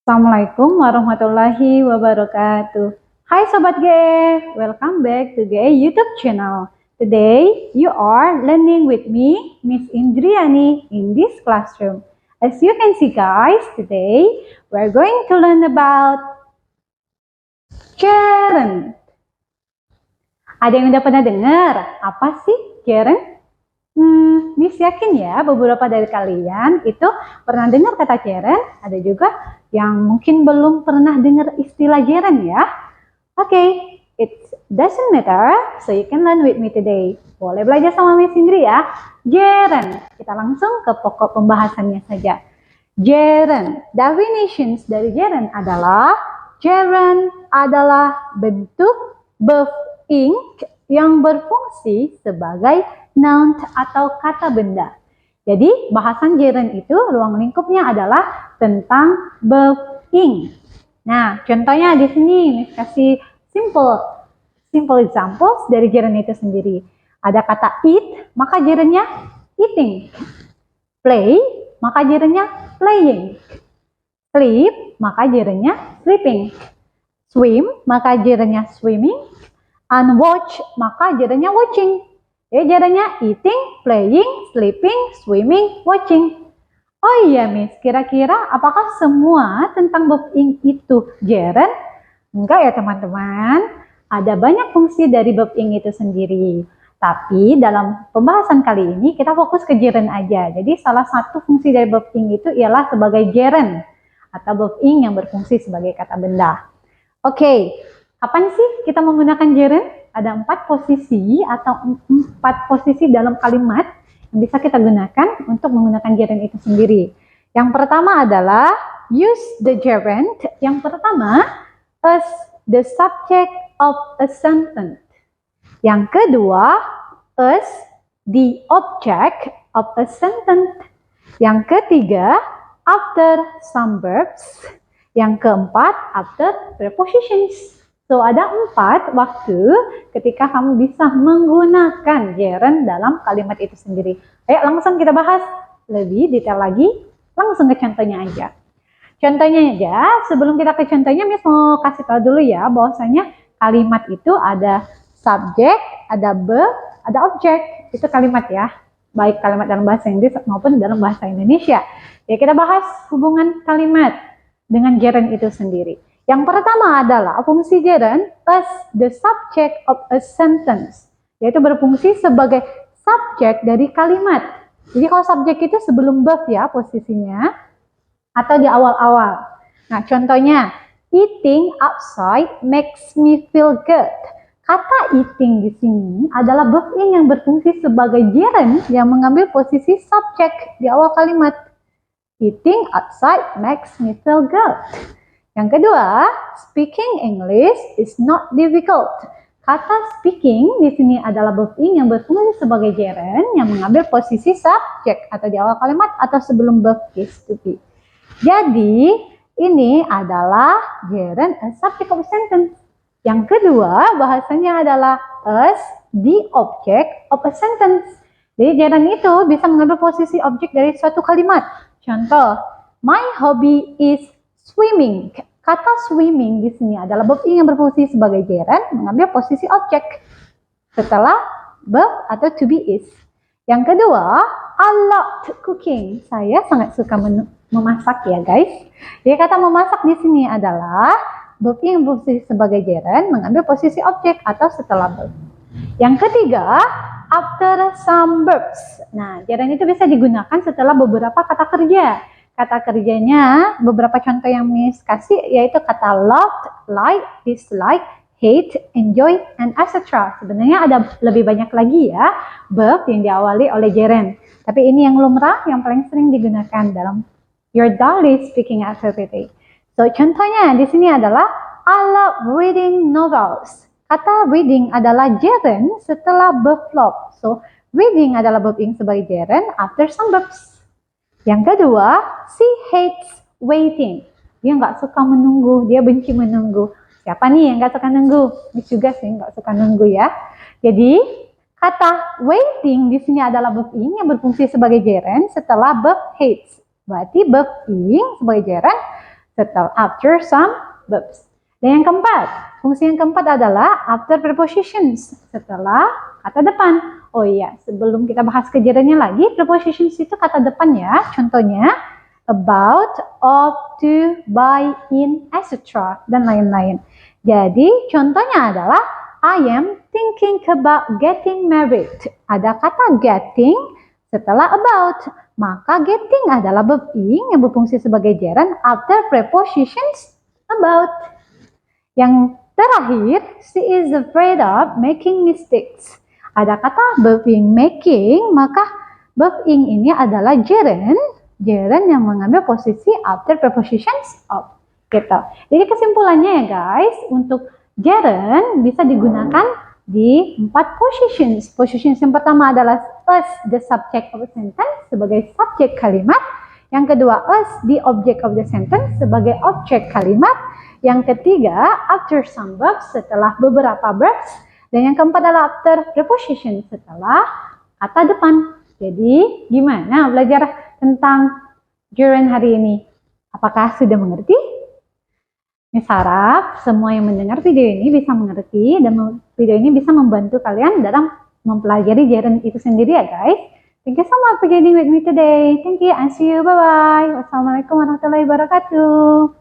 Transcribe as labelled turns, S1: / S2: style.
S1: Assalamualaikum warahmatullahi wabarakatuh. Hai Sobat GE, welcome back to GE YouTube channel. Today, you are learning with me, Miss Indriani, in this classroom. As you can see guys, today, we're going to learn about gerund. Ada yang udah pernah dengar? Apa sih gerund? Miss yakin ya beberapa dari kalian itu pernah dengar kata gerund, ada juga yang mungkin belum pernah dengar istilah gerund ya. Oke, it doesn't matter, so you can learn with me today. Boleh belajar sama Miss Indri ya. Gerund, kita langsung ke pokok pembahasannya saja. Gerund, definitions dari gerund adalah bentuk verb ing yang berfungsi sebagai noun atau kata benda. Jadi bahasan gerund itu ruang lingkupnya adalah tentang verb ing. Nah, contohnya di sini Miss kasih simple examples dari gerund itu sendiri. Ada kata eat, maka gerundnya eating. Play, maka gerundnya playing. Sleep, maka gerundnya sleeping. Swim, maka gerundnya swimming. And watch, maka gerundnya watching. Jadi gerundnya eating, playing, sleeping, swimming, watching. Oh iya Miss, kira-kira apakah semua tentang verb ing itu gerund? Enggak ya teman-teman. Ada banyak fungsi dari verb ing itu sendiri. Tapi dalam pembahasan kali ini kita fokus ke gerund aja. Jadi salah satu fungsi dari verb ing itu ialah sebagai gerund atau verb ing yang berfungsi sebagai kata benda. Oke, kapan sih kita menggunakan gerund? Ada 4 posisi atau 4 posisi dalam kalimat yang bisa kita gunakan untuk menggunakan gerund itu sendiri. Yang pertama adalah use the gerund. Yang pertama, as the subject of a sentence. Yang kedua, as the object of a sentence. Yang ketiga, after some verbs. Yang keempat, after prepositions. So, ada 4 waktu ketika kamu bisa menggunakan gerund dalam kalimat itu sendiri. Ayo langsung kita bahas lebih detail lagi. Langsung ke contohnya aja. Contohnya aja, sebelum kita ke contohnya, Miss mau kasih tahu dulu ya, bahwasanya kalimat itu ada subjek, ada verb, ada objek. Itu kalimat ya. Baik kalimat dalam bahasa Inggris maupun dalam bahasa Indonesia. Ya, kita bahas hubungan kalimat dengan gerund itu sendiri. Yang pertama adalah fungsi gerund as the subject of a sentence, yaitu berfungsi sebagai subjek dari kalimat. Jadi kalau subjek itu sebelum verb ya posisinya, atau di awal-awal. Nah contohnya, eating outside makes me feel good. Kata eating di sini adalah verb ing yang berfungsi sebagai gerund yang mengambil posisi subjek di awal kalimat. Eating outside makes me feel good. Yang kedua, speaking English is not difficult. Kata speaking di sini adalah verb ing yang berfungsi sebagai gerund yang mengambil posisi subjek atau di awal kalimat atau sebelum verb is to be. Jadi, ini adalah gerund as subject of a sentence. Yang kedua, bahasanya adalah as the object of a sentence. Jadi, gerund itu bisa mengambil posisi objek dari suatu kalimat. Contoh, my hobby is swimming. Kata swimming di sini adalah verb ing yang berfungsi sebagai gerund mengambil posisi objek setelah verb atau to be is. Yang kedua, I love cooking. Saya sangat suka memasak ya guys. Jadi kata memasak di sini adalah verb ing yang berfungsi sebagai gerund mengambil posisi objek atau setelah verb. Yang ketiga, after some verbs. Nah, gerund itu bisa digunakan setelah beberapa kata kerja. Kata kerjanya, beberapa contoh yang Miss kasih, yaitu kata love, like, dislike, hate, enjoy, and etc. Sebenarnya ada lebih banyak lagi ya, verb yang diawali oleh gerund. Tapi ini yang lumrah, yang paling sering digunakan dalam your daily speaking activity. So, contohnya di sini adalah, I love reading novels. Kata reading adalah gerund setelah verb love. So, reading adalah verb ing sebagai gerund after some verbs. Yang kedua, she hates waiting. Dia nggak suka menunggu, dia benci menunggu. Siapa nih yang nggak suka nunggu? Miss juga sih nggak suka nunggu ya. Jadi, kata waiting di sini adalah verb ing yang berfungsi sebagai gerund setelah verb hates. Berarti verb ing sebagai gerund after some verbs. Dan yang keempat, fungsi yang keempat adalah after prepositions, setelah kata depan. Oh iya, sebelum kita bahas kejadiannya lagi, prepositions itu kata depan ya. Contohnya about, of, to, by, in, etc. dan lain-lain. Jadi contohnya adalah I am thinking about getting married. Ada kata getting setelah about. Maka getting adalah verb ing yang berfungsi sebagai gerund after prepositions about. Yang terakhir, she is afraid of making mistakes. Ada kata verb ing making, maka verb ing ini adalah gerund yang mengambil posisi after prepositions of. Gitu. Jadi kesimpulannya ya guys, untuk gerund bisa digunakan di 4 positions. Positions yang pertama adalah as the subject of a sentence sebagai subjek kalimat. Yang kedua, as the object of the sentence sebagai objek kalimat. Yang ketiga, after some verbs setelah beberapa verbs. Dan yang keempat adalah after preposition setelah kata depan. Jadi gimana belajar tentang gerund hari ini? Apakah sudah mengerti? Miss harap semua yang mendengar video ini bisa mengerti dan video ini bisa membantu kalian dalam mempelajari gerund itu sendiri ya guys. Thank you so much for joining with me today. Thank you and see you. Bye-bye. Wassalamualaikum warahmatullahi wabarakatuh.